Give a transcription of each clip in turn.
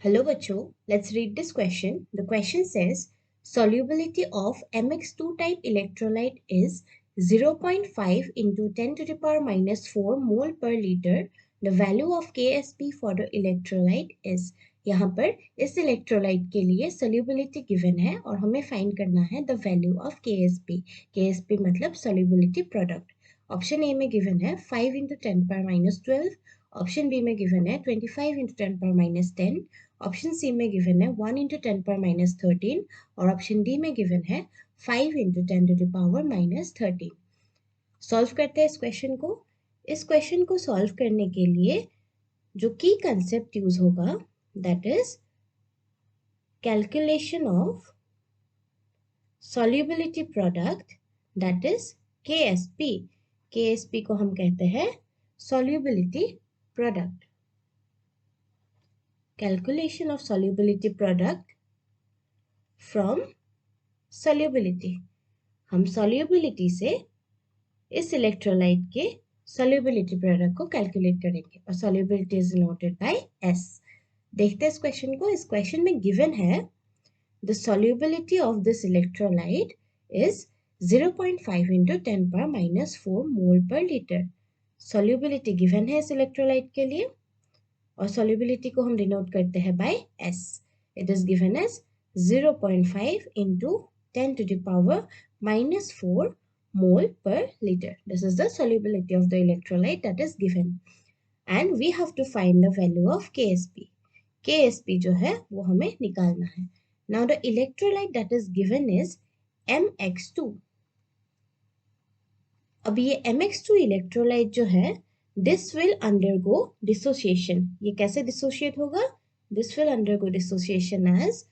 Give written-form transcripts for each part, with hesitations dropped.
Hello bachcho, let's read this question. The question says solubility of Mx2 type electrolyte is 0.5 into 10 to the power minus 4 mole per liter. The value of Ksp for the electrolyte is यहाँ पर इस electrolyte के लिए solubility given है और हमें find करना है the value of Ksp. Ksp मतलब solubility product. ऑप्शन ए में गिवन है 5 into 10 power minus 12, option B में गिवन है 25 into 10 power minus 10, option C में गिवन है 1 into 10 power minus 13 और ऑप्शन डी में गिवन है 5 into 10 to the power minus 13. Solve करते हैं इस क्वेश्चन को. इस क्वेश्चन को सॉल्व करने के लिए जो की कंसेप्ट यूज होगा that is calculation of solubility product, that is KSP. KSP को हम कहते हैं solubility product. Calculation of solubility product from solubility. हम solubility से इस electrolyte के solubility product को calculate करेंगे और solubility is denoted by S. देखते हैं इस क्वेश्चन को. इस क्वेश्चन में given है the solubility of this electrolyte is 0.5 into 10 power minus 4 mole per liter. Solubility given है इस electrolyte के लिए और solubility को हम denote करते हैं by S. It is given as 0.5 into 10 to the power minus 4 mole per liter. This is the solubility of the electrolyte that is given. And we have to find the value of KSP. KSP जो है वो हमें निकालना है. Now the electrolyte that is given is Mx2. अब ये Mx2 electrolyte जो है this will undergo dissociation. ये कैसे dissociate होगा? This will undergo dissociation as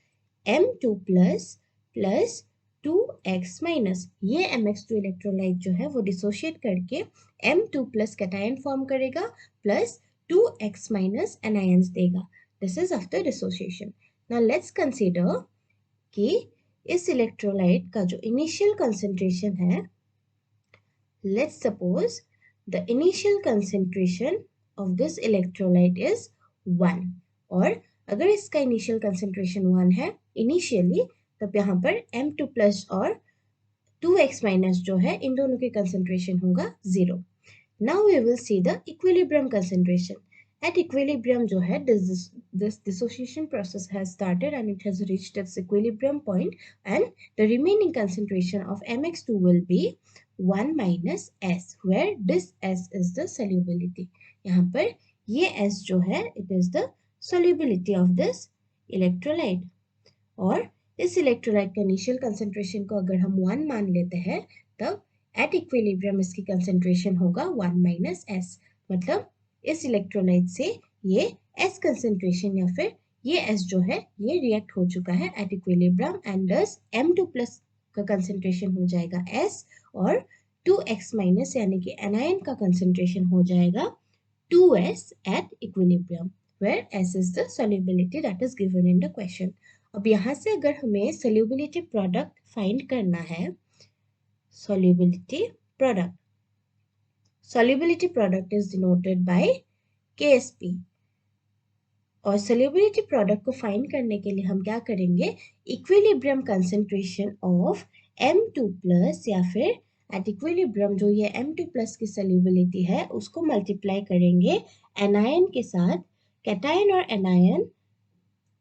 M2 plus 2x minus. ये Mx2 electrolyte जो है वो dissociate करके M2 plus cation form करेगा plus 2x minus anions देगा. This is after dissociation. Now let's consider कि इस इलेक्ट्रोलाइट का जो इनिशियल कंसंट्रेशन है, let's suppose the initial concentration of this electrolyte is 1. और अगर इसका इनिशियल कंसंट्रेशन 1 है इनिशियली, तब यहाँ पर M2 प्लस और 2x माइनस जो है इन दोनों के कंसंट्रेशन होगा 0. Now we will see the equilibrium concentration. At equilibrium जो है this dissociation process has started and it has reached its equilibrium point and the remaining concentration of Mx2 will be 1 minus S, where this S is the solubility. यहाँ पर ये S जो है it is the solubility of this electrolyte. और इस electrolyte का initial concentration को अगर हम 1 मान लेते हैं तब at equilibrium इसकी concentration होगा 1 minus S. मतलब इस इलेक्ट्रोलाइट से ये S कंसेंट्रेशन या फिर ये S जो है ये रिएक्ट हो चुका है एट इक्विलिब्रियम एंड दस M2 प्लस का कंसेंट्रेशन हो जाएगा S और 2x माइनस यानी कि एनायन का कंसेंट्रेशन हो जाएगा 2S at equilibrium where S is the solubility that is given in the question. अब यहाँ से अगर हमें solubility product फाइंड करना है, solubility product. Solubility product is denoted by KSP. और solubility product को फाइंड करने के लिए हम क्या करेंगे? Equilibrium concentration of M2 plus या फिर at equilibrium जो ये M2 plus की solubility है उसको multiply करेंगे anion के साथ. cation और anion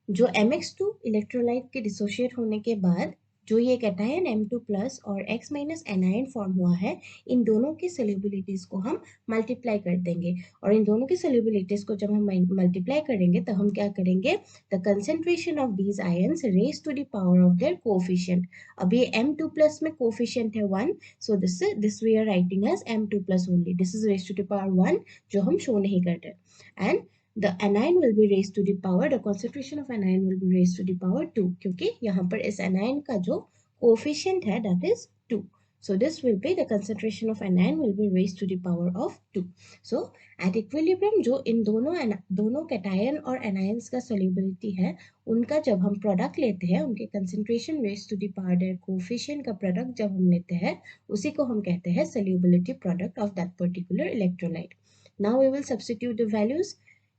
जो Mx2 electrolyte के dissociate होने के बाद जो ये कैटायन M2 प्लस और X माइनस एनायन फॉर्म हुआ है, इन दोनों की सॉल्युबिलिटीज को हम मल्टीप्लाई कर देंगे और इन दोनों की सॉल्युबिलिटीज को जब हम मल्टीप्लाई करेंगे तो हम क्या करेंगे? The concentration of these ions raise to the power of their coefficient. अब ये M2 प्लस में कोएफिशिएंट है 1, so this we are writing as M2 plus only. This is raise to the power 1 जो हम शो नहीं कर रहे. And the anion will be raised to the power, the concentration of anion will be raised to the power 2 क्योंकि यहाँ पर इस anion का जो coefficient है that is 2. So this will be the concentration of anion will be raised to the power of 2. So at equilibrium जो इन दोनों cation और anions का solubility है उनका जब हम product लेते हैं, उनके concentration raised to the power their coefficient का product जब हम लेते हैं उसी को हम कहते हैं solubility product of that particular electrolyte. Now we will substitute the values.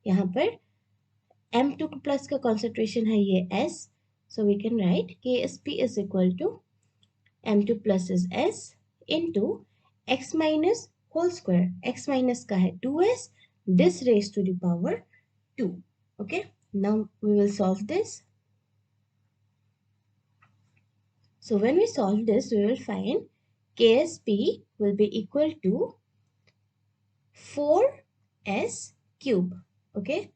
यहाँ पर M2 प्लस का कॉन्सेंट्रेशन है ये S, so we can write KSP is equal to M2 plus is S into x minus whole square. X minus का है 2S, this raised to the power 2. Okay, now we will solve this. So when we solve this, we will find KSP will be equal to 4S cube. Okay,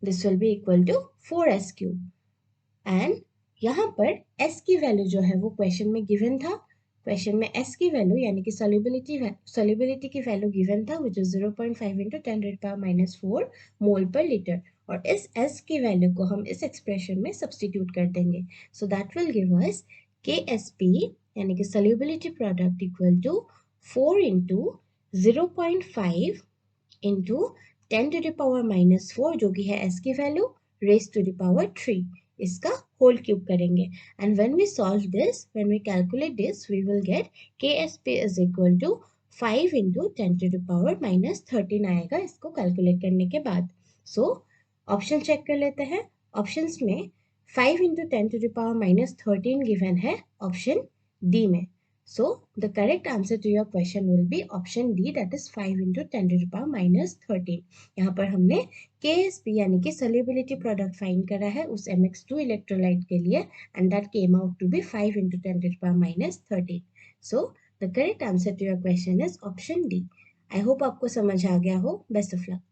this will be equal to 4S cube. And यहाँ पर s की value जो है वो question में given था. Question में s की वैल्यू यानी कि सॉल्युबिलिटी की वैल्यू गिवन था विच इज 0.5 into 10⁻⁴ मोल पर लीटर. और इस s की वैल्यू को हम इस एक्सप्रेशन में सब्स्टिट्यूट कर देंगे. So that will give us KSP यानी कि solubility product equal to 4 into 0.5 into 10⁻⁴ जो कि है s की value raised to the power 3. इसका होल क्यूब करेंगे. And when we solve this, when we calculate this, we will get KSP is equal to 5 into 10⁻⁻13 आएगा इसको calculate करने के बाद. सो ऑप्शन चेक कर लेते हैं. ऑप्शंस में 5 into 10⁻⁻13 गिवन है ऑप्शन डी में. So the correct answer to your question will be option D, that is 5 into 10⁻⁻13. यहाँ पर हमने KSP यानी कि solubility product फाइंड करा है उस MX2 इलेक्ट्रोलाइट के लिए and that came out to be 5 into 10⁻⁻13. So the correct answer to your question is option D. I hope आपको समझ आ गया हो. Best of luck.